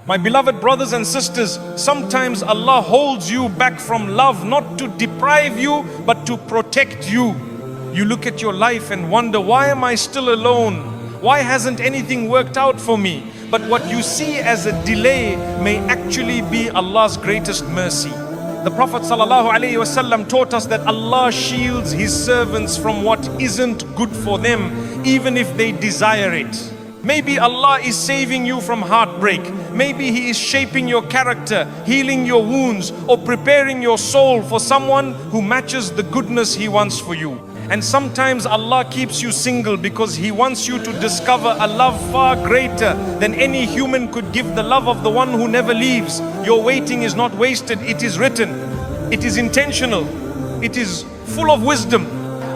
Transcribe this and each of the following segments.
My beloved brothers and sisters, sometimes Allah holds you back from love, not to deprive you, but to protect you. You look at your life and wonder, why am I still alone? Why hasn't anything worked out for me? But what you see as a delay may actually be Allah's greatest mercy. The Prophet ﷺ taught us that Allah shields His servants from what isn't good for them, even if they desire it. Maybe Allah is saving you from heartbreak. Maybe He is shaping your character, healing your wounds, or preparing your soul for someone who matches the goodness He wants for you. And sometimes Allah keeps you single because He wants you to discover a love far greater than any human could give, the love of the one who never leaves. Your waiting is not wasted, it is written. It is intentional. It is full of wisdom.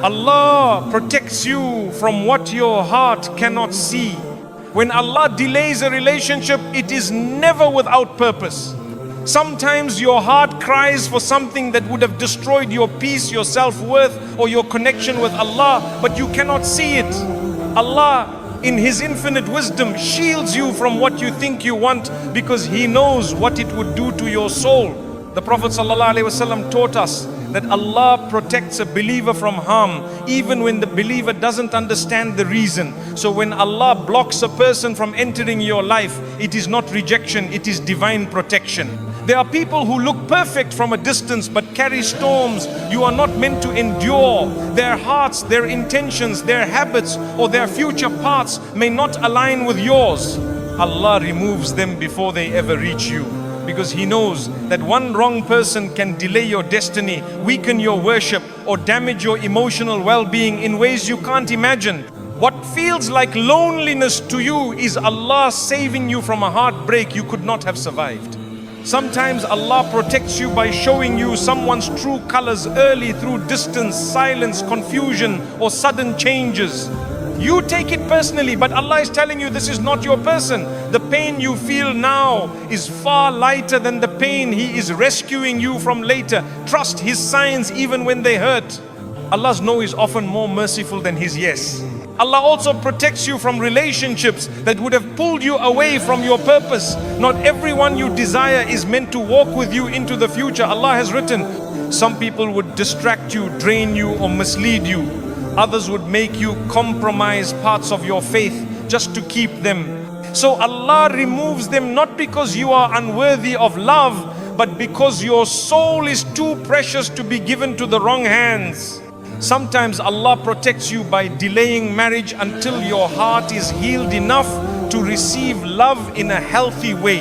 Allah protects you from what your heart cannot see. When Allah delays a relationship, it is never without purpose. Sometimes your heart cries for something that would have destroyed your peace, your self-worth, or your connection with Allah, but you cannot see it. Allah, in His infinite wisdom, shields you from what you think you want because He knows what it would do to your soul. The Prophet ﷺ taught us that Allah protects a believer from harm even when the believer doesn't understand the reason. So when Allah blocks a person from entering your life, it is not rejection, it is divine protection. There are people who look perfect from a distance but carry storms you are not meant to endure. Their hearts, their intentions, their habits, or their future paths may not align with yours. Allah removes them before they ever reach you, because He knows that one wrong person can delay your destiny, weaken your worship, or damage your emotional well-being in ways you can't imagine. What feels like loneliness to you is Allah saving you from a heartbreak you could not have survived. Sometimes Allah protects you by showing you someone's true colors early through distance, silence, confusion, or sudden changes. You take it personally, but Allah is telling you this is not your person. The pain you feel now is far lighter than the pain He is rescuing you from later. Trust His signs even when they hurt. Allah's no is often more merciful than His yes. Allah also protects you from relationships that would have pulled you away from your purpose. Not everyone you desire is meant to walk with you into the future. Allah has written, some people would distract you, drain you, or mislead you. Others would make you compromise parts of your faith just to keep them. So Allah removes them not because you are unworthy of love, but because your soul is too precious to be given to the wrong hands. Sometimes Allah protects you by delaying marriage until your heart is healed enough to receive love in a healthy way.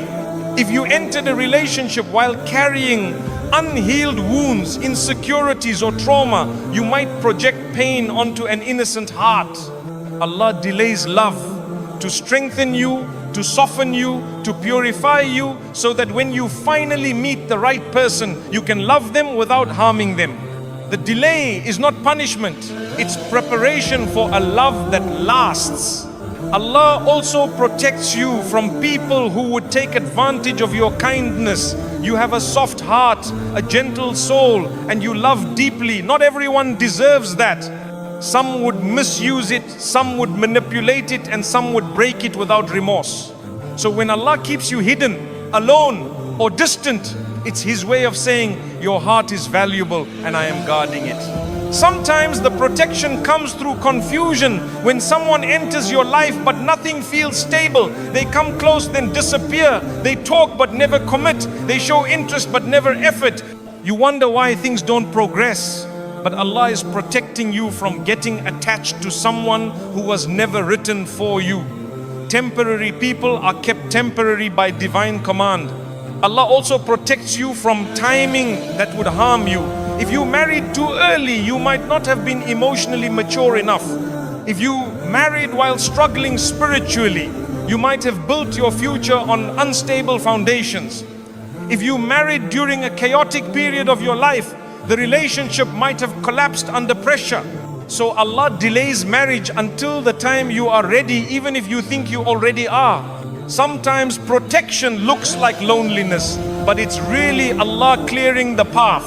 If you entered a relationship while carrying unhealed wounds, insecurities, or trauma, you might project pain onto an innocent heart. Allah delays love to strengthen you, to soften you, to purify you, so that when you finally meet the right person, you can love them without harming them. The delay is not punishment, it's preparation for a love that lasts. Allah also protects you from people who would take advantage of your kindness. You have a soft heart, a gentle soul, and you love deeply. Not everyone deserves that. Some would misuse it, some would manipulate it, and some would break it without remorse. So when Allah keeps you hidden, alone, or distant, it's His way of saying, your heart is valuable and I am guarding it. Sometimes the protection comes through confusion. When someone enters your life but nothing feels stable, they come close then disappear. They talk but never commit. They show interest but never effort. You wonder why things don't progress. But Allah is protecting you from getting attached to someone who was never written for you. Temporary people are kept temporary by divine command. Allah also protects you from timing that would harm you. If you married too early, you might not have been emotionally mature enough. If you married while struggling spiritually, you might have built your future on unstable foundations. If you married during a chaotic period of your life, the relationship might have collapsed under pressure. So Allah delays marriage until the time you are ready, even if you think you already are. Sometimes protection looks like loneliness, but it's really Allah clearing the path.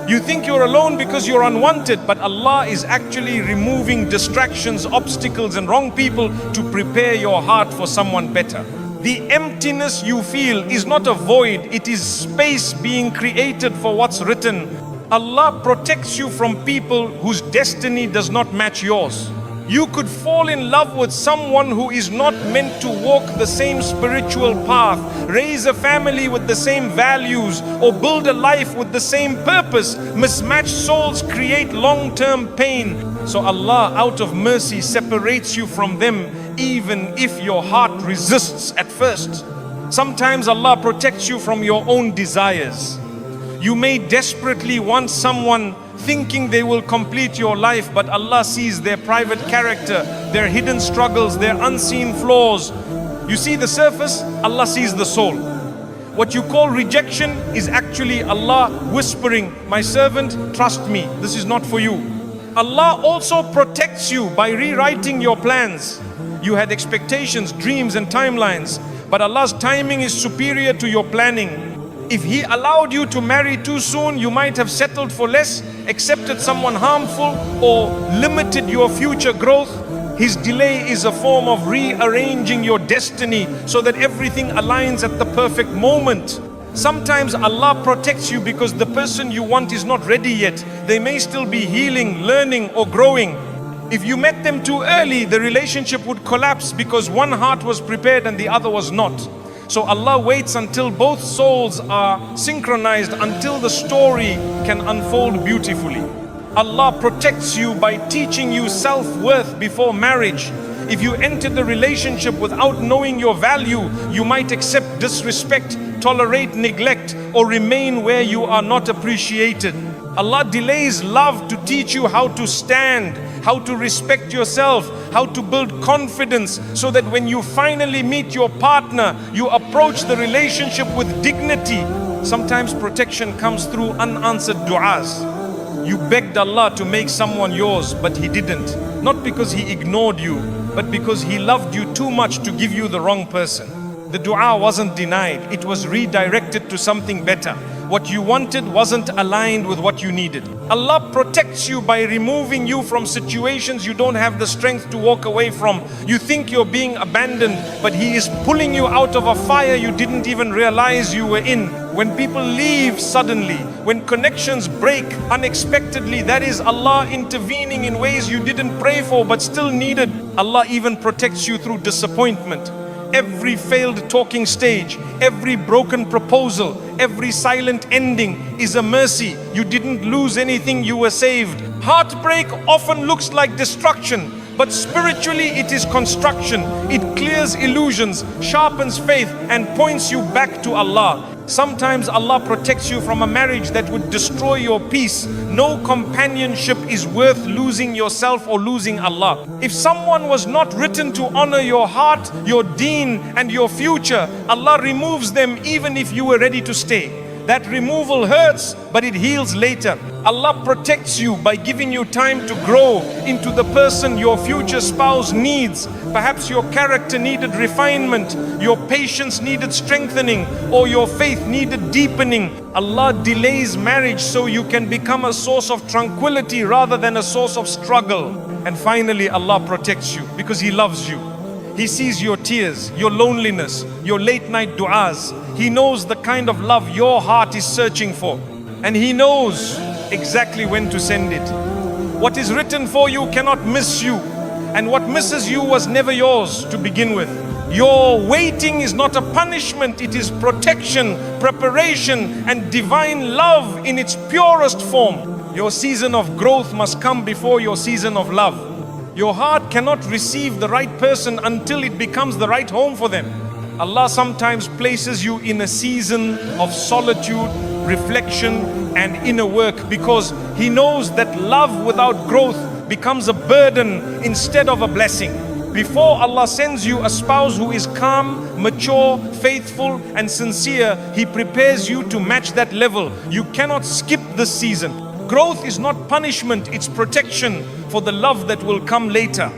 You think you're alone because you're unwanted, but Allah is actually removing distractions, obstacles, and wrong people to prepare your heart for someone better. The emptiness you feel is not a void, it is space being created for what's written. Allah protects you from people whose destiny does not match yours. You could fall in love with someone who is not meant to walk the same spiritual path, raise a family with the same values, or build a life with the same purpose. Mismatched souls create long-term pain. So Allah, out of mercy, separates you from them, even if your heart resists at first. Sometimes Allah protects you from your own desires. You may desperately want someone thinking they will complete your life, but Allah sees their private character, their hidden struggles, their unseen flaws. You see the surface, Allah sees the soul. What you call rejection is actually Allah whispering, my servant, trust me, this is not for you. Allah also protects you by rewriting your plans. You had expectations, dreams and timelines, but Allah's timing is superior to your planning. If He allowed you to marry too soon, you might have settled for less, accepted someone harmful, or limited your future growth. His delay is a form of rearranging your destiny so that everything aligns at the perfect moment. Sometimes Allah protects you because the person you want is not ready yet. They may still be healing, learning, or growing. If you met them too early, the relationship would collapse because one heart was prepared and the other was not. So Allah waits until both souls are synchronized, until the story can unfold beautifully. Allah protects you by teaching you self-worth before marriage. If you enter the relationship without knowing your value, you might accept disrespect, tolerate neglect, or remain where you are not appreciated. Allah delays love to teach you how to stand, how to respect yourself, how to build confidence, so that when you finally meet your partner, you approach the relationship with dignity. Sometimes protection comes through unanswered du'as. You begged Allah to make someone yours, but He didn't. Not because He ignored you, but because He loved you too much to give you the wrong person. The dua wasn't denied, it was redirected to something better. What you wanted wasn't aligned with what you needed. Allah protects you by removing you from situations you don't have the strength to walk away from. You think you're being abandoned, but He is pulling you out of a fire you didn't even realize you were in. When people leave suddenly, when connections break unexpectedly, that is Allah intervening in ways you didn't pray for but still needed. Allah even protects you through disappointment. Every failed talking stage, every broken proposal, every silent ending is a mercy. You didn't lose anything, you were saved. Heartbreak often looks like destruction, but spiritually it is construction. It clears illusions, sharpens faith, and points you back to Allah. Sometimes Allah protects you from a marriage that would destroy your peace. No companionship is worth losing yourself or losing Allah. If someone was not written to honor your heart, your deen, and your future, Allah removes them even if you were ready to stay. That removal hurts, but it heals later. Allah protects you by giving you time to grow into the person your future spouse needs. Perhaps your character needed refinement, your patience needed strengthening, or your faith needed deepening. Allah delays marriage so you can become a source of tranquility rather than a source of struggle. And finally, Allah protects you because He loves you. He sees your tears, your loneliness, your late night du'as. He knows the kind of love your heart is searching for. And He knows exactly when to send it. What is written for you cannot miss you. And what misses you was never yours to begin with. Your waiting is not a punishment, it is protection, preparation, and divine love in its purest form. Your season of growth must come before your season of love. Your heart cannot receive the right person until it becomes the right home for them. Allah sometimes places you in a season of solitude, reflection, and inner work because He knows that love without growth becomes a burden instead of a blessing. Before Allah sends you a spouse who is calm, mature, faithful, and sincere, He prepares you to match that level. You cannot skip this season. Growth is not punishment, it's protection for the love that will come later.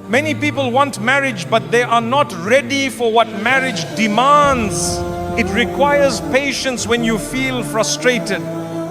Many people want marriage, but they are not ready for what marriage demands. It requires patience when you feel frustrated,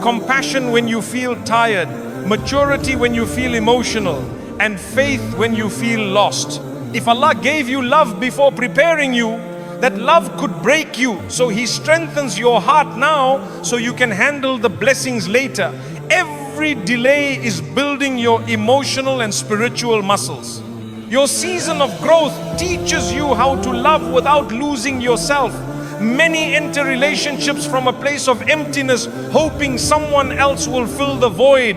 compassion when you feel tired, maturity when you feel emotional, and faith when you feel lost. If Allah gave you love before preparing you, that love could break you. So He strengthens your heart now so you can handle the blessings later. Every delay is building your emotional and spiritual muscles. Your season of growth teaches you how to love without losing yourself. Many enter relationships from a place of emptiness, hoping someone else will fill the void.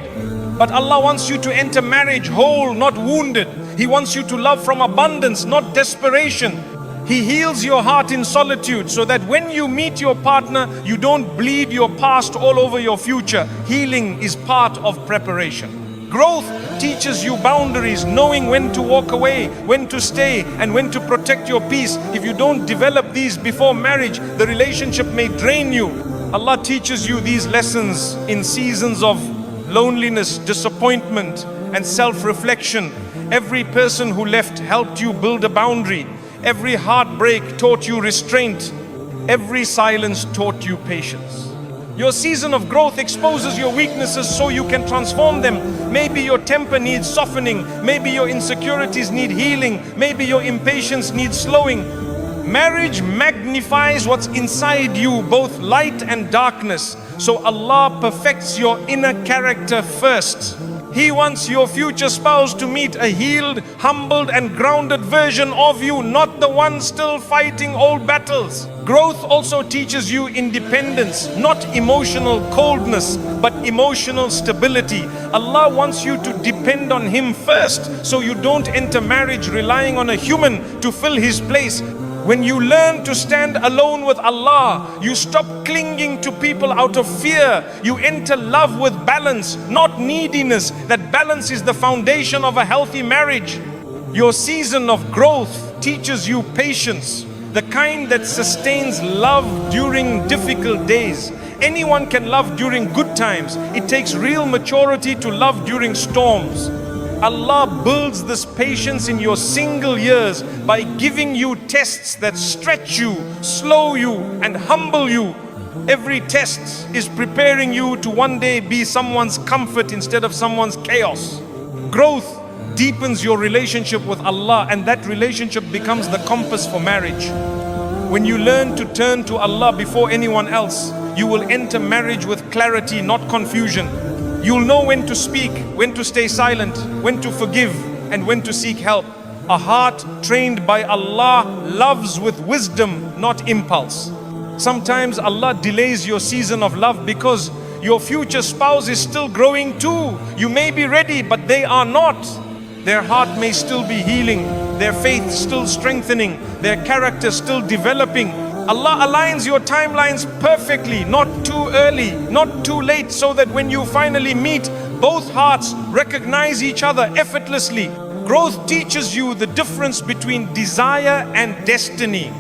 But Allah wants you to enter marriage whole, not wounded. He wants you to love from abundance, not desperation. He heals your heart in solitude so that when you meet your partner, you don't bleed your past all over your future. Healing is part of preparation. Growth teaches you boundaries, knowing when to walk away, when to stay, and when to protect your peace. If you don't develop these before marriage, the relationship may drain you. Allah teaches you these lessons in seasons of loneliness, disappointment, and self-reflection. Every person who left helped you build a boundary. Every heartbreak taught you restraint. Every silence taught you patience. Your season of growth exposes your weaknesses so you can transform them. Maybe your temper needs softening. Maybe your insecurities need healing. Maybe your impatience needs slowing. Marriage magnifies what's inside you, both light and darkness. So Allah perfects your inner character first. He wants your future spouse to meet a healed, humbled and grounded version of you, not the one still fighting old battles. Growth also teaches you independence, not emotional coldness, but emotional stability. Allah wants you to depend on Him first, so you don't enter marriage relying on a human to fill His place. When you learn to stand alone with Allah, you stop clinging to people out of fear. You enter love with balance, not neediness. That balance is the foundation of a healthy marriage. Your season of growth teaches you patience, the kind that sustains love during difficult days. Anyone can love during good times. It takes real maturity to love during storms. Allah builds this patience in your single years by giving you tests that stretch you, slow you, and humble you. Every test is preparing you to one day be someone's comfort instead of someone's chaos. Growth deepens your relationship with Allah, and that relationship becomes the compass for marriage. When you learn to turn to Allah before anyone else, you will enter marriage with clarity, not confusion. You'll know when to speak, when to stay silent, when to forgive, and when to seek help. A heart trained by Allah loves with wisdom, not impulse. Sometimes Allah delays your season of love because your future spouse is still growing too. You may be ready, but they are not. Their heart may still be healing, their faith still strengthening, their character still developing. Allah aligns your timelines perfectly, not too early, not too late, so that when you finally meet, both hearts recognize each other effortlessly. Growth teaches you the difference between desire and destiny.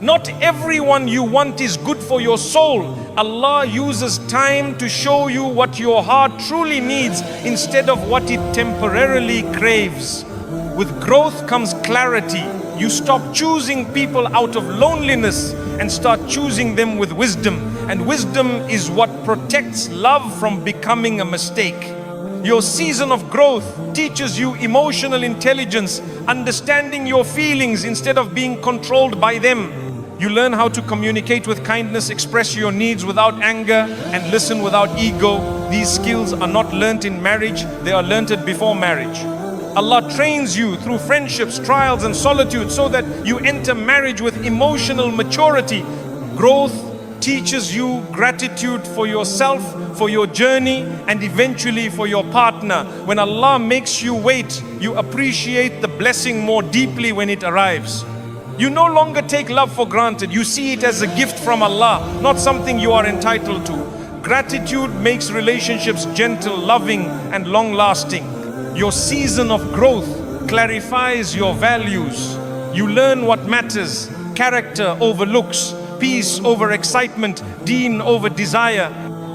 Not everyone you want is good for your soul. Allah uses time to show you what your heart truly needs instead of what it temporarily craves. With growth comes clarity. You stop choosing people out of loneliness and start choosing them with wisdom. And wisdom is what protects love from becoming a mistake. Your season of growth teaches you emotional intelligence, understanding your feelings instead of being controlled by them. You learn how to communicate with kindness, express your needs without anger, and listen without ego. These skills are not learnt in marriage, they are learnt before marriage. Allah trains you through friendships, trials and solitude so that you enter marriage with emotional maturity. Growth teaches you gratitude for yourself, for your journey, and eventually for your partner. When Allah makes you wait, you appreciate the blessing more deeply when it arrives. You no longer take love for granted. You see it as a gift from Allah, not something you are entitled to. Gratitude makes relationships gentle, loving, and long-lasting. Your season of growth clarifies your values. You learn what matters: character over looks, peace over excitement, deen over desire.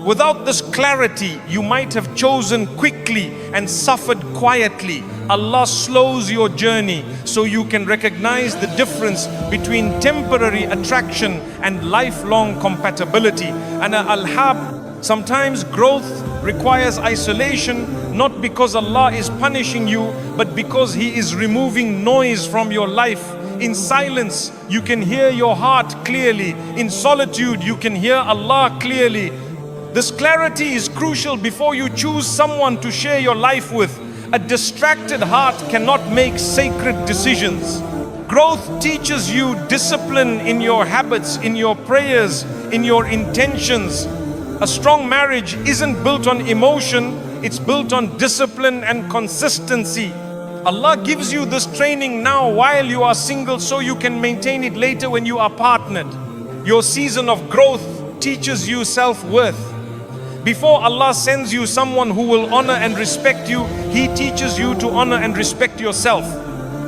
Without this clarity, you might have chosen quickly and suffered quietly. Allah slows your journey so you can recognize the difference between temporary attraction and lifelong compatibility. And al-hab, sometimes growth requires isolation, not because Allah is punishing you, but because He is removing noise from your life. In silence, you can hear your heart clearly. In solitude, you can hear Allah clearly. This clarity is crucial before you choose someone to share your life with. A distracted heart cannot make sacred decisions. Growth teaches you discipline in your habits, in your prayers, in your intentions. A strong marriage isn't built on emotion, it's built on discipline and consistency. Allah gives you this training now while you are single so you can maintain it later when you are partnered. Your season of growth teaches you self-worth. Before Allah sends you someone who will honor and respect you, He teaches you to honor and respect yourself.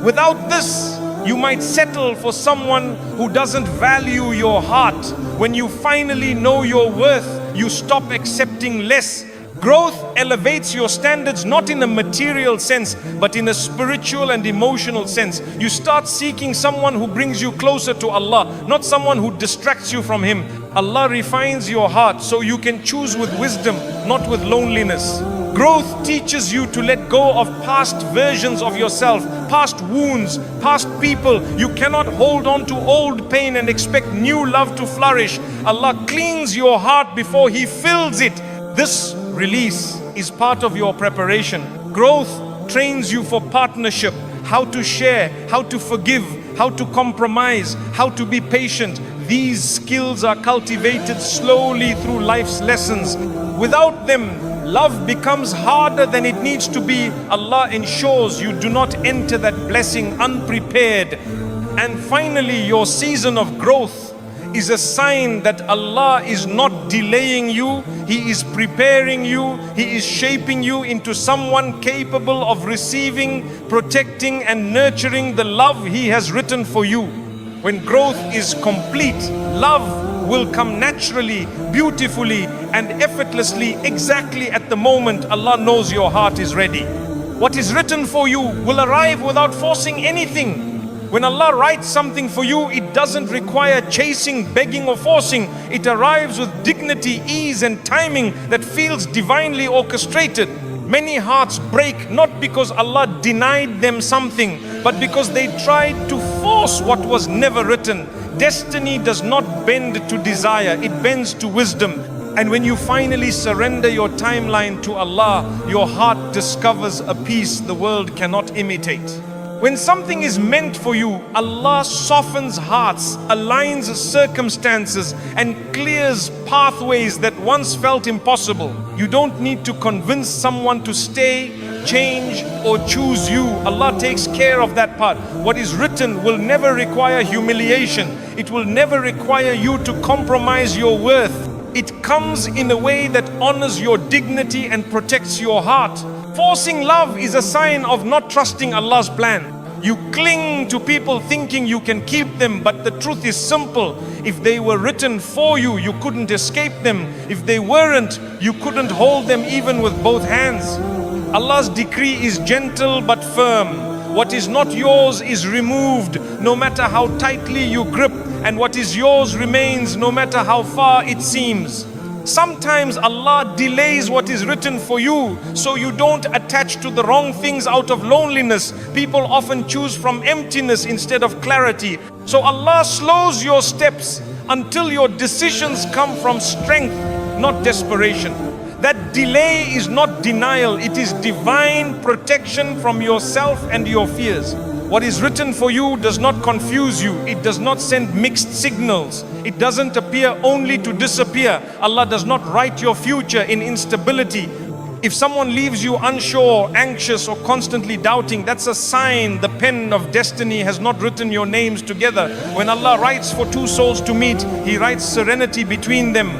Without this, you might settle for someone who doesn't value your heart. When you finally know your worth, you stop accepting less. Growth elevates your standards not in a material sense, but in a spiritual and emotional sense. You start seeking someone who brings you closer to Allah, not someone who distracts you from Him. Allah refines your heart so you can choose with wisdom, not with loneliness. Growth teaches you to let go of past versions of yourself, past wounds, past people. You cannot hold on to old pain and expect new love to flourish. Allah cleans your heart before He fills it. This release is part of your preparation. Growth trains you for partnership, how to share, how to forgive, how to compromise, how to be patient. These skills are cultivated slowly through life's lessons. Without them, love becomes harder than it needs to be. Allah ensures you do not enter that blessing unprepared. And finally, your season of growth is a sign that Allah is not delaying you. He is preparing you. He is shaping you into someone capable of receiving, protecting and nurturing the love He has written for you. When growth is complete, love will come naturally, beautifully and effortlessly, exactly at the moment Allah knows your heart is ready. What is written for you will arrive without forcing anything. When Allah writes something for you, it doesn't require chasing, begging or forcing. It arrives with dignity, ease and timing that feels divinely orchestrated. Many hearts break not because Allah denied them something, but because they tried to force what was never written. Destiny does not bend to desire, it bends to wisdom. And when you finally surrender your timeline to Allah, your heart discovers a peace the world cannot imitate. When something is meant for you, Allah softens hearts, aligns circumstances and clears pathways that once felt impossible. You don't need to convince someone to stay, change or choose you. Allah takes care of that part. What is written will never require humiliation. It will never require you to compromise your worth. It comes in a way that honors your dignity and protects your heart. Forcing love is a sign of not trusting Allah's plan. You cling to people thinking you can keep them, but the truth is simple. If they were written for you, you couldn't escape them. If they weren't, you couldn't hold them even with both hands. Allah's decree is gentle but firm. What is not yours is removed, no matter how tightly you grip, and what is yours remains, no matter how far it seems. Sometimes Allah delays what is written for you so you don't attach to the wrong things out of loneliness. People often choose from emptiness instead of clarity. So Allah slows your steps until your decisions come from strength, not desperation. That delay is not denial, it is divine protection from yourself and your fears. What is written for you does not confuse you. It does not send mixed signals. It doesn't appear only to disappear. Allah does not write your future in instability. If someone leaves you unsure, anxious or constantly doubting, that's a sign the pen of destiny has not written your names together. When Allah writes for two souls to meet, He writes serenity between them.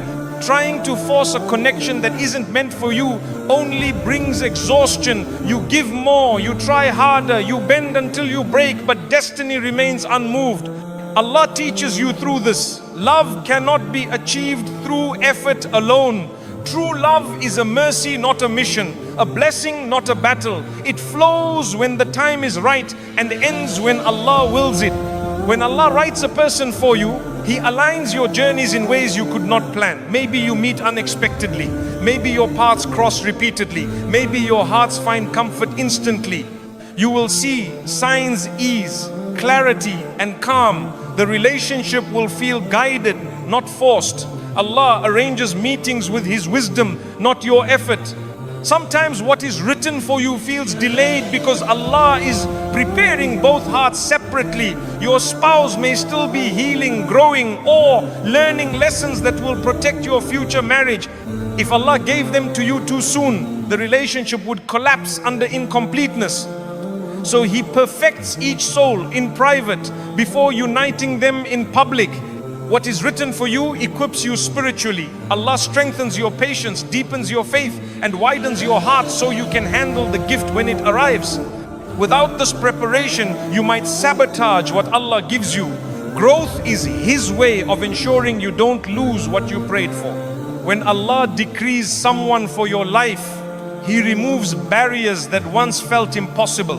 Trying to force a connection that isn't meant for you only brings exhaustion. You give more, you try harder, you bend until you break, but destiny remains unmoved. Allah teaches you through this. Love cannot be achieved through effort alone. True love is a mercy, not a mission, a blessing, not a battle. It flows when the time is right and ends when Allah wills it. When Allah writes a person for you, He aligns your journeys in ways you could not plan. Maybe you meet unexpectedly. Maybe your paths cross repeatedly. Maybe your hearts find comfort instantly. You will see signs ease, clarity and calm. The relationship will feel guided, not forced. Allah arranges meetings with His wisdom, not your effort. Sometimes what is written for you feels delayed because Allah is preparing both hearts separately. Your spouse may still be healing, growing, or learning lessons that will protect your future marriage. If Allah gave them to you too soon, the relationship would collapse under incompleteness. So He perfects each soul in private before uniting them in public. What is written for you equips you spiritually. Allah strengthens your patience, deepens your faith, and widens your heart so you can handle the gift when it arrives. Without this preparation, you might sabotage what Allah gives you. Growth is His way of ensuring you don't lose what you prayed for. When Allah decrees someone for your life, He removes barriers that once felt impossible.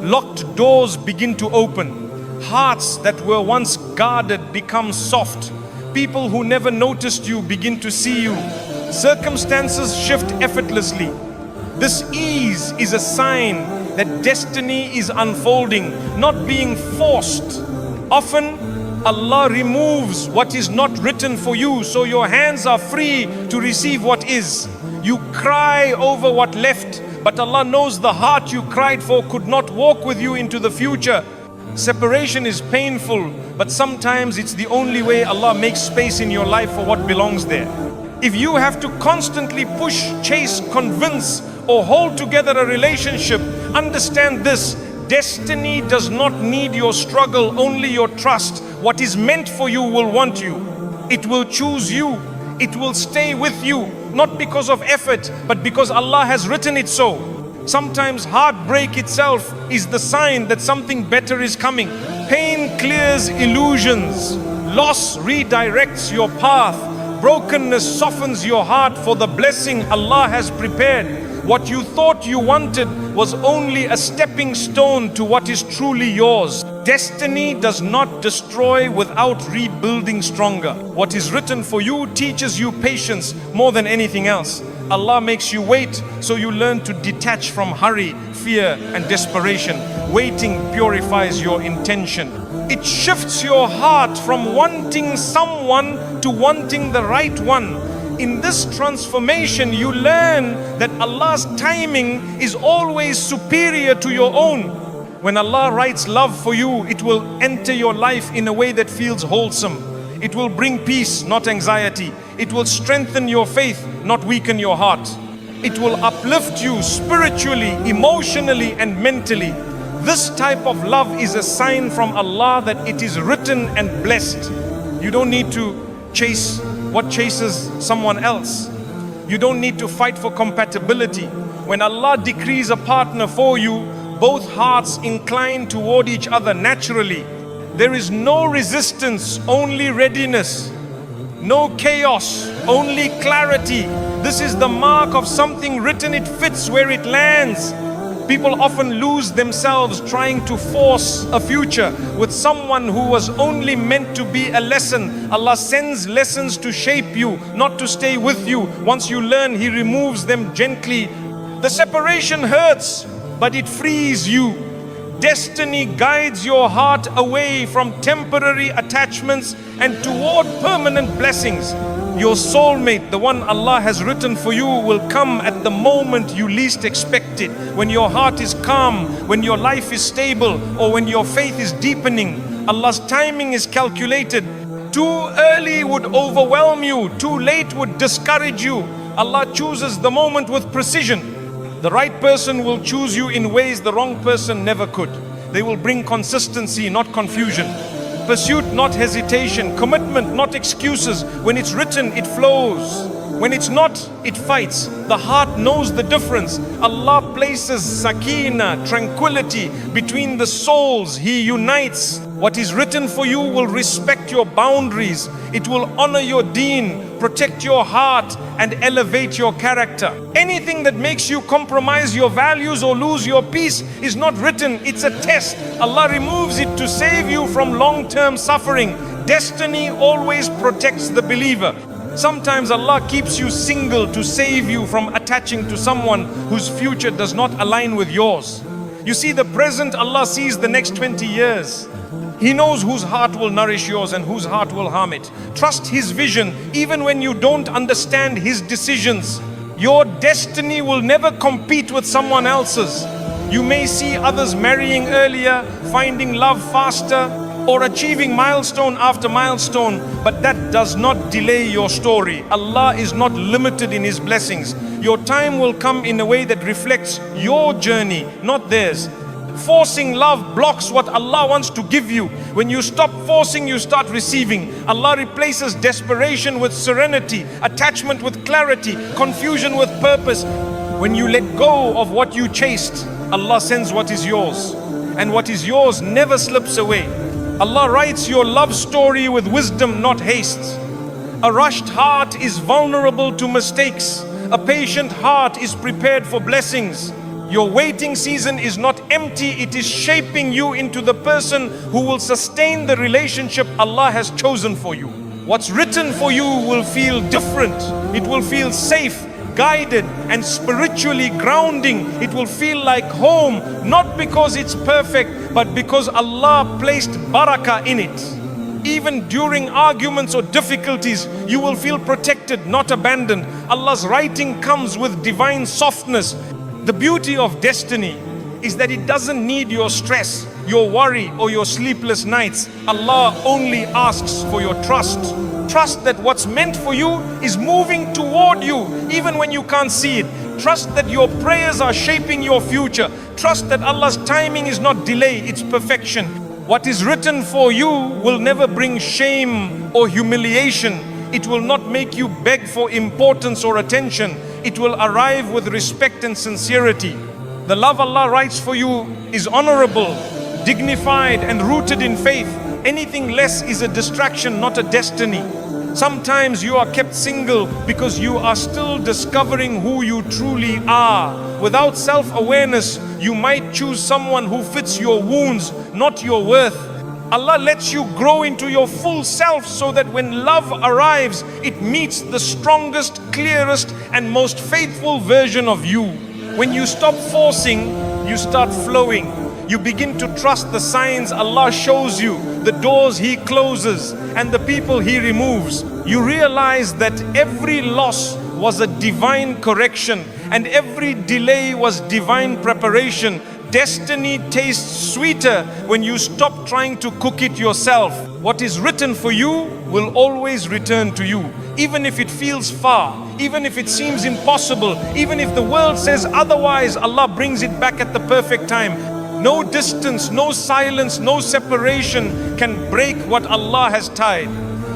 Locked doors begin to open. Hearts that were once guarded become soft. People who never noticed you begin to see you. Circumstances shift effortlessly. This ease is a sign that destiny is unfolding, not being forced. Often, Allah removes what is not written for you, so your hands are free to receive what is. You cry over what left, but Allah knows the heart you cried for could not walk with you into the future. Separation is painful, but sometimes it's the only way Allah makes space in your life for what belongs there. If you have to constantly push, chase, convince, or hold together a relationship, understand this: destiny does not need your struggle, only your trust. What is meant for you will want you. It will choose you. It will stay with you, not because of effort, but because Allah has written it so. Sometimes heartbreak itself is the sign that something better is coming. Pain clears illusions. Loss redirects your path. Brokenness softens your heart for the blessing Allah has prepared. What you thought you wanted was only a stepping stone to what is truly yours. Destiny does not destroy without rebuilding stronger. What is written for you teaches you patience more than anything else. Allah makes you wait so you learn to detach from hurry, fear, and desperation. Waiting purifies your intention. It shifts your heart from wanting someone to wanting the right one. In this transformation, you learn that Allah's timing is always superior to your own. When Allah writes love for you, it will enter your life in a way that feels wholesome. It will bring peace, not anxiety. It will strengthen your faith, not weaken your heart. It will uplift you spiritually, emotionally, and mentally. This type of love is a sign from Allah that it is written and blessed. You don't need to chase what chases someone else. You don't need to fight for compatibility. When Allah decrees a partner for you, both hearts incline toward each other naturally. There is no resistance, only readiness. No chaos, only clarity. This is the mark of something written. It fits where it lands. People often lose themselves trying to force a future with someone who was only meant to be a lesson. Allah sends lessons to shape you, not to stay with you. Once you learn, He removes them gently. The separation hurts, but it frees you. Destiny guides your heart away from temporary attachments and toward permanent blessings. Your soulmate, the one Allah has written for you, will come at the moment you least expect it. When your heart is calm, when your life is stable, or when your faith is deepening. Allah's timing is calculated. Too early would overwhelm you, too late would discourage you. Allah chooses the moment with precision. The right person will choose you in ways the wrong person never could. They will bring consistency, not confusion. Pursuit, not hesitation. Commitment, not excuses. When it's written, it flows. When it's not, it fights. The heart knows the difference. Allah places sakina, tranquility, between the souls. He unites. What is written for you will respect your boundaries. It will honor your deen, protect your heart, and elevate your character. Anything that makes you compromise your values or lose your peace is not written. It's a test. Allah removes it to save you from long-term suffering. Destiny always protects the believer. Sometimes Allah keeps you single to save you from attaching to someone whose future does not align with yours. You see the present, Allah sees the next 20 years. He knows whose heart will nourish yours and whose heart will harm it. Trust His vision even when you don't understand His decisions. Your destiny will never compete with someone else's. You may see others marrying earlier, finding love faster, or achieving milestone after milestone, but that does not delay your story. Allah is not limited in His blessings. Your time will come in a way that reflects your journey, not theirs. Forcing love blocks what Allah wants to give you. When you stop forcing, you start receiving. Allah replaces desperation with serenity, attachment with clarity, confusion with purpose. When you let go of what you chased, Allah sends what is yours. And what is yours never slips away. Allah writes your love story with wisdom, not haste. A rushed heart is vulnerable to mistakes. A patient heart is prepared for blessings. Your waiting season is not empty, it is shaping you into the person who will sustain the relationship Allah has chosen for you. What's written for you will feel different. It will feel safe, guided, and spiritually grounding. It will feel like home, not because it's perfect, but because Allah placed barakah in it. Even during arguments or difficulties, you will feel protected, not abandoned. Allah's writing comes with divine softness. The beauty of destiny is that it doesn't need your stress, your worry, or your sleepless nights. Allah only asks for your trust. Trust that what's meant for you is moving toward you, even when you can't see it. Trust that your prayers are shaping your future. Trust that Allah's timing is not delay, it's perfection. What is written for you will never bring shame or humiliation. It will not make you beg for importance or attention. It will arrive with respect and sincerity. The love Allah writes for you is honorable, dignified, and rooted in faith. Anything less is a distraction, not a destiny. Sometimes you are kept single because you are still discovering who you truly are. Without self-awareness, you might choose someone who fits your wounds, not your worth. Allah lets you grow into your full self so that when love arrives, it meets the strongest, clearest, and most faithful version of you. When you stop forcing, you start flowing. You begin to trust the signs Allah shows you, the doors He closes, and the people He removes. You realize that every loss was a divine correction, and every delay was divine preparation. Destiny tastes sweeter when you stop trying to cook it yourself. What is written for you will always return to you. Even if it feels far, even if it seems impossible, even if the world says otherwise, Allah brings it back at the perfect time. No distance, no silence, no separation can break what Allah has tied.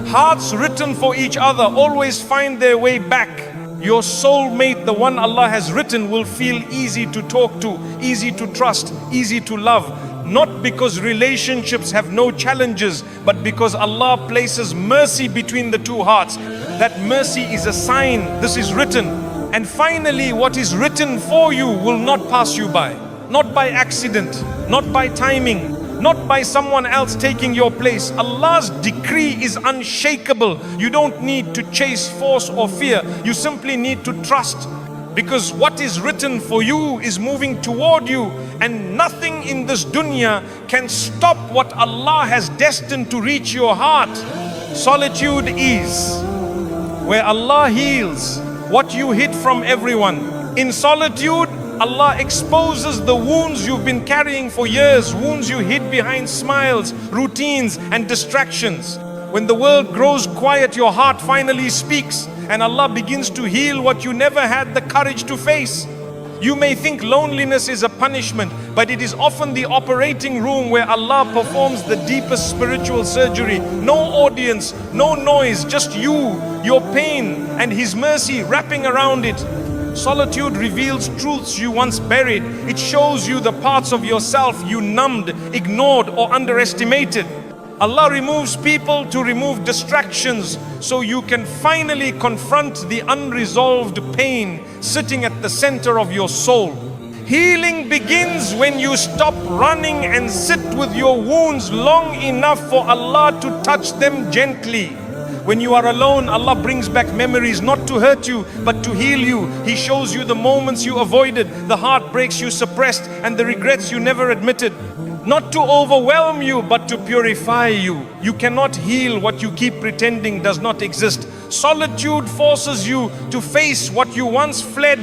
Hearts written for each other always find their way back. Your soulmate, the one Allah has written, will feel easy to talk to, easy to trust, easy to love. Not because relationships have no challenges, but because Allah places mercy between the two hearts. That mercy is a sign this is written. And finally, what is written for you will not pass you by. Not by accident, not by timing, not by someone else taking your place. Allah's decree is unshakable. You don't need to chase force or fear. You simply need to trust, because what is written for you is moving toward you, and nothing in this dunya can stop what Allah has destined to reach your heart. Solitude is where Allah heals what you hid from everyone. In solitude, Allah exposes the wounds you've been carrying for years, wounds you hid behind smiles, routines, and distractions. When the world grows quiet, your heart finally speaks, and Allah begins to heal what you never had the courage to face. You may think loneliness is a punishment, but it is often the operating room where Allah performs the deepest spiritual surgery. No audience, no noise, just you, your pain, and His mercy wrapping around it. Solitude reveals truths you once buried. It shows you the parts of yourself you numbed, ignored, or underestimated. Allah removes people to remove distractions so you can finally confront the unresolved pain sitting at the center of your soul. Healing begins when you stop running and sit with your wounds long enough for Allah to touch them gently. When you are alone, Allah brings back memories, not to hurt you, but to heal you. He shows you the moments you avoided, the heartbreaks you suppressed, and the regrets you never admitted. Not to overwhelm you, but to purify you. You cannot heal what you keep pretending does not exist. Solitude forces you to face what you once fled.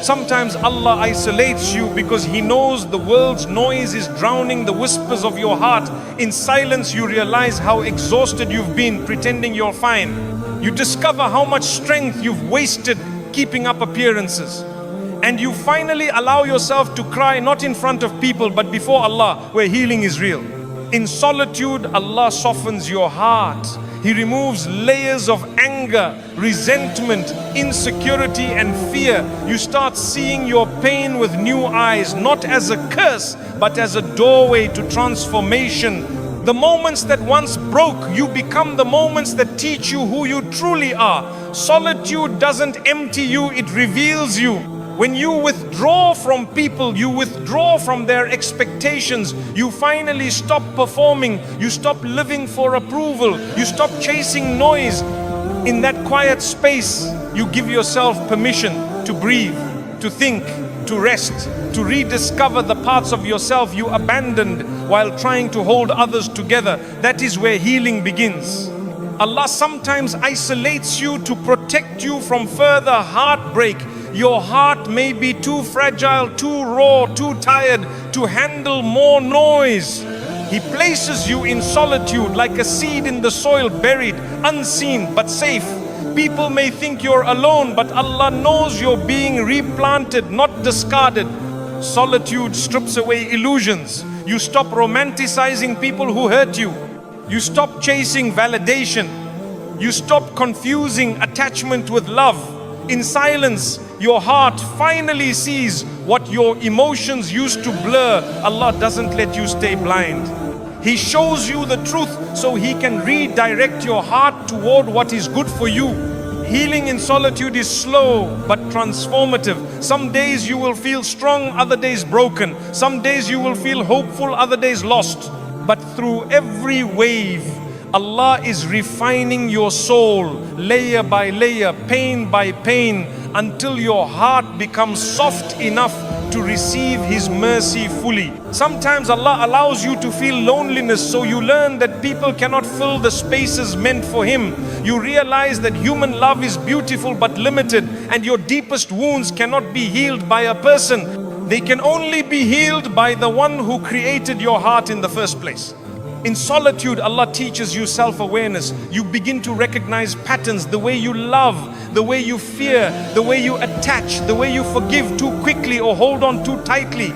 Sometimes Allah isolates you because He knows the world's noise is drowning the whispers of your heart. In silence, you realize how exhausted you've been pretending you're fine. You discover how much strength you've wasted keeping up appearances. And you finally allow yourself to cry, not in front of people, but before Allah, where healing is real. In solitude, Allah softens your heart. He removes layers of anger, resentment, insecurity, and fear. You start seeing your pain with new eyes, not as a curse, but as a doorway to transformation. The moments that once broke you become the moments that teach you who you truly are. Solitude doesn't empty you, it reveals you. When you withdraw from people, you withdraw from their expectations, you finally stop performing, you stop living for approval, you stop chasing noise. In that quiet space, you give yourself permission to breathe, to think, to rest, to rediscover the parts of yourself you abandoned while trying to hold others together. That is where healing begins. Allah sometimes isolates you to protect you from further heartbreak. Your heart may be too fragile, too raw, too tired to handle more noise. He places you in solitude like a seed in the soil, buried, unseen but safe. People may think you're alone, but Allah knows you're being replanted, not discarded. Solitude strips away illusions. You stop romanticizing people who hurt you. You stop chasing validation. You stop confusing attachment with love. In silence, your heart finally sees what your emotions used to blur. Allah doesn't let you stay blind. He shows you the truth so He can redirect your heart toward what is good for you. Healing in solitude is slow but transformative. Some days you will feel strong, other days broken. Some days you will feel hopeful, other days lost. But through every wave, Allah is refining your soul layer by layer, pain by pain, until your heart becomes soft enough to receive His mercy fully. Sometimes Allah allows you to feel loneliness, so you learn that people cannot fill the spaces meant for Him. You realize that human love is beautiful but limited, and your deepest wounds cannot be healed by a person. They can only be healed by the one who created your heart in the first place. In solitude, Allah teaches you self-awareness. You begin to recognize patterns, the way you love, the way you fear, the way you attach, the way you forgive too quickly or hold on too tightly.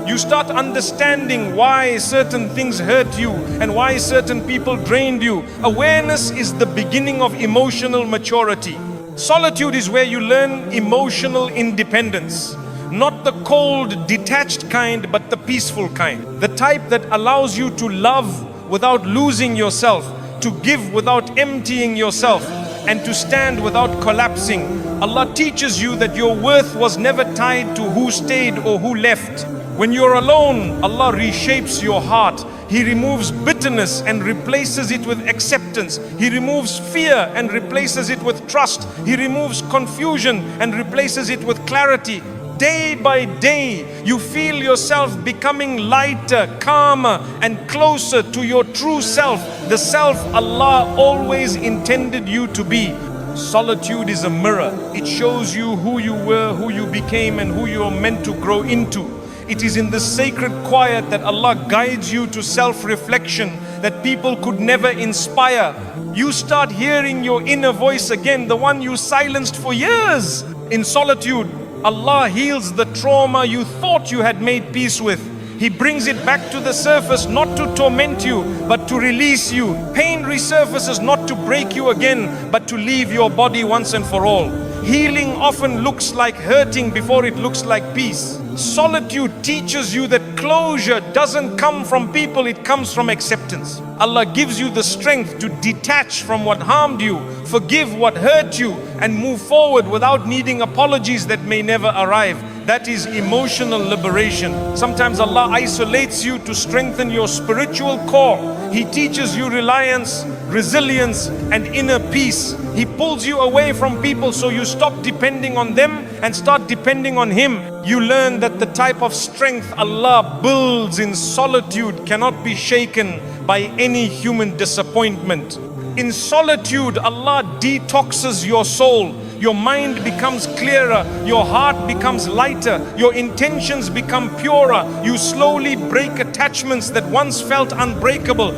You start understanding why certain things hurt you and why certain people drained you. Awareness is the beginning of emotional maturity. Solitude is where you learn emotional independence. Not the cold, detached kind, but the peaceful kind. The type that allows you to love without losing yourself, to give without emptying yourself, and to stand without collapsing. Allah teaches you that your worth was never tied to who stayed or who left. When you're alone, Allah reshapes your heart. He removes bitterness and replaces it with acceptance. He removes fear and replaces it with trust. He removes confusion and replaces it with clarity. Day by day, you feel yourself becoming lighter, calmer, and closer to your true self, the self Allah always intended you to be. Solitude is a mirror. It shows you who you were, who you became, and who you are meant to grow into. It is in the sacred quiet that Allah guides you to self-reflection that people could never inspire. You start hearing your inner voice again, the one you silenced for years. In solitude, Allah heals the trauma you thought you had made peace with. He brings it back to the surface, not to torment you, but to release you. Pain resurfaces not to break you again, but to leave your body once and for all. Healing often looks like hurting before it looks like peace. Solitude teaches you that closure doesn't come from people, it comes from acceptance. Allah gives you the strength to detach from what harmed you, forgive what hurt you, and move forward without needing apologies that may never arrive. That is emotional liberation. Sometimes Allah isolates you to strengthen your spiritual core. He teaches you reliance, resilience, and inner peace. He pulls you away from people so you stop depending on them and start depending on Him. You learn that the type of strength Allah builds in solitude cannot be shaken by any human disappointment. In solitude, Allah detoxes your soul. Your mind becomes clearer, your heart becomes lighter, your intentions become purer. You slowly break attachments that once felt unbreakable.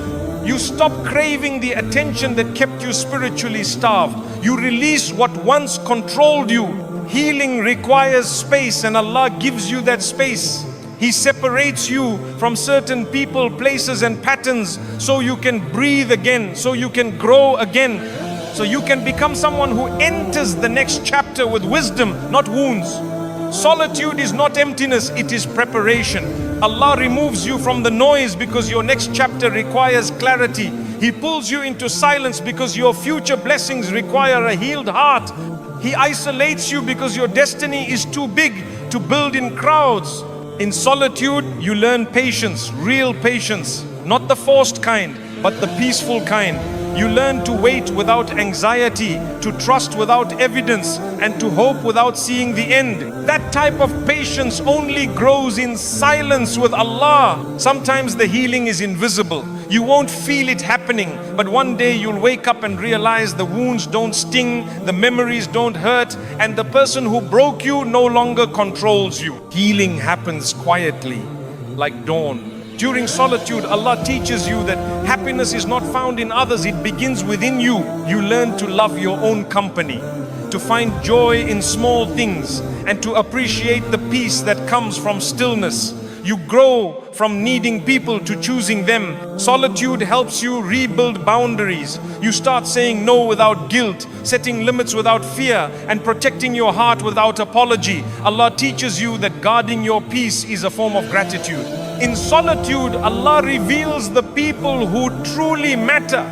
You stop craving the attention that kept you spiritually starved. You release what once controlled you. Healing requires space, and Allah gives you that space. He separates you from certain people, places, and patterns so you can breathe again, so you can grow again, so you can become someone who enters the next chapter with wisdom, not wounds. Solitude is not emptiness, it is preparation. Allah removes you from the noise because your next chapter requires clarity. He pulls you into silence because your future blessings require a healed heart. He isolates you because your destiny is too big to build in crowds. In solitude, you learn patience, real patience, not the forced kind, but the peaceful kind. You learn to wait without anxiety, to trust without evidence, and to hope without seeing the end. That type of patience only grows in silence with Allah. Sometimes the healing is invisible. You won't feel it happening, but one day you'll wake up and realize the wounds don't sting, the memories don't hurt, and the person who broke you no longer controls you. Healing happens quietly, like dawn. During solitude, Allah teaches you that happiness is not found in others, it begins within you. You learn to love your own company, to find joy in small things, and to appreciate the peace that comes from stillness. You grow from needing people to choosing them. Solitude helps you rebuild boundaries. You start saying no without guilt, setting limits without fear, and protecting your heart without apology. Allah teaches you that guarding your peace is a form of gratitude. In solitude, Allah reveals the people who truly matter.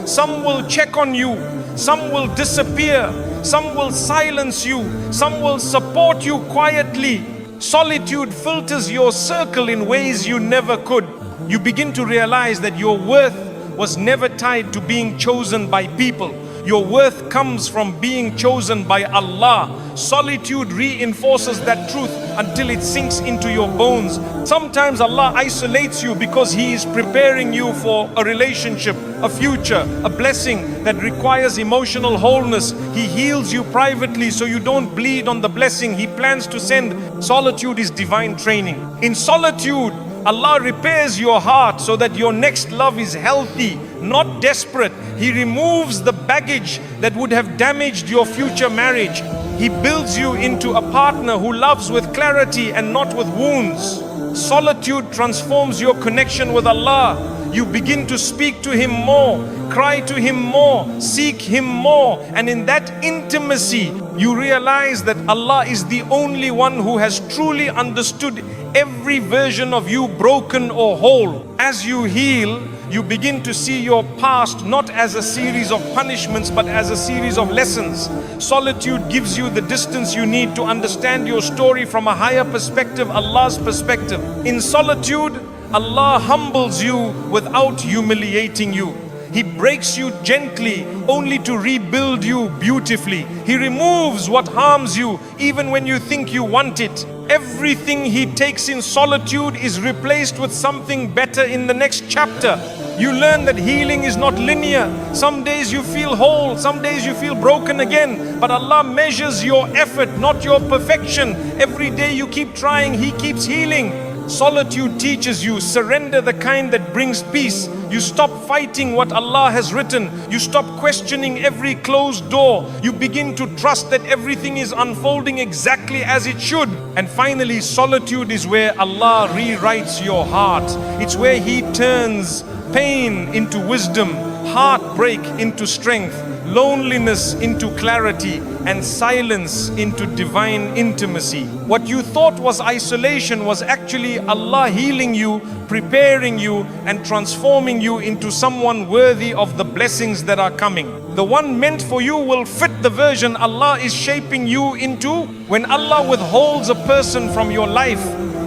Some will check on you, some will disappear, some will silence you, some will support you quietly. Solitude filters your circle in ways you never could. You begin to realize that your worth was never tied to being chosen by people. Your worth comes from being chosen by Allah. Solitude reinforces that truth until it sinks into your bones. Sometimes Allah isolates you because He is preparing you for a relationship, a future, a blessing that requires emotional wholeness. He heals you privately so you don't bleed on the blessing He plans to send. Solitude is divine training. In solitude, Allah repairs your heart so that your next love is healthy, not desperate. He removes the baggage that would have damaged your future marriage. He builds you into a partner who loves with clarity and not with wounds. Solitude transforms your connection with Allah. You begin to speak to Him more, cry to Him more, seek Him more, and in that intimacy, you realize that Allah is the only one who has truly understood every version of you, broken or whole. As you heal, you begin to see your past not as a series of punishments but as a series of lessons. Solitude gives you the distance you need to understand your story from a higher perspective, Allah's perspective. In solitude, Allah humbles you without humiliating you. He breaks you gently only to rebuild you beautifully. He removes what harms you even when you think you want it. Everything He takes in solitude is replaced with something better in the next chapter. You learn that healing is not linear. Some days you feel whole, some days you feel broken again. But Allah measures your effort, not your perfection. Every day you keep trying, He keeps healing. Solitude teaches you surrender, the kind that brings peace. You stop fighting what Allah has written. You stop questioning every closed door. You begin to trust that everything is unfolding exactly as it should. And finally, solitude is where Allah rewrites your heart. It's where He turns pain into wisdom, heartbreak into strength, loneliness into clarity, and silence into divine intimacy. What you thought was isolation was actually Allah healing you, preparing you and transforming you into someone worthy of the blessings that are coming. The one meant for you will fit the version Allah is shaping you into. When Allah withholds a person from your life,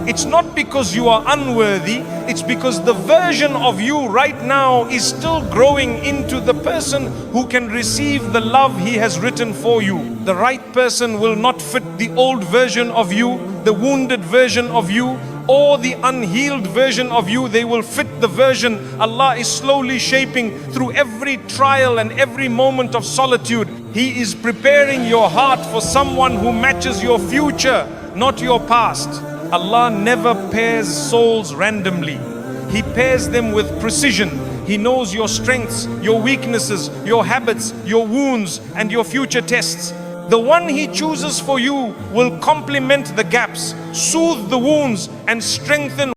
it's not because you are unworthy, it's because the version of you right now is still growing into the person who can receive the love He has written for you. The right person will not fit the old version of you, the wounded version of you, or the unhealed version of you. They will fit the version Allah is slowly shaping through every trial and every moment of solitude. He is preparing your heart for someone who matches your future, not your past. Allah never pairs souls randomly. He pairs them with precision. He knows your strengths, your weaknesses, your habits, your wounds, and your future tests. The one He chooses for you will complement the gaps, soothe the wounds, and strengthen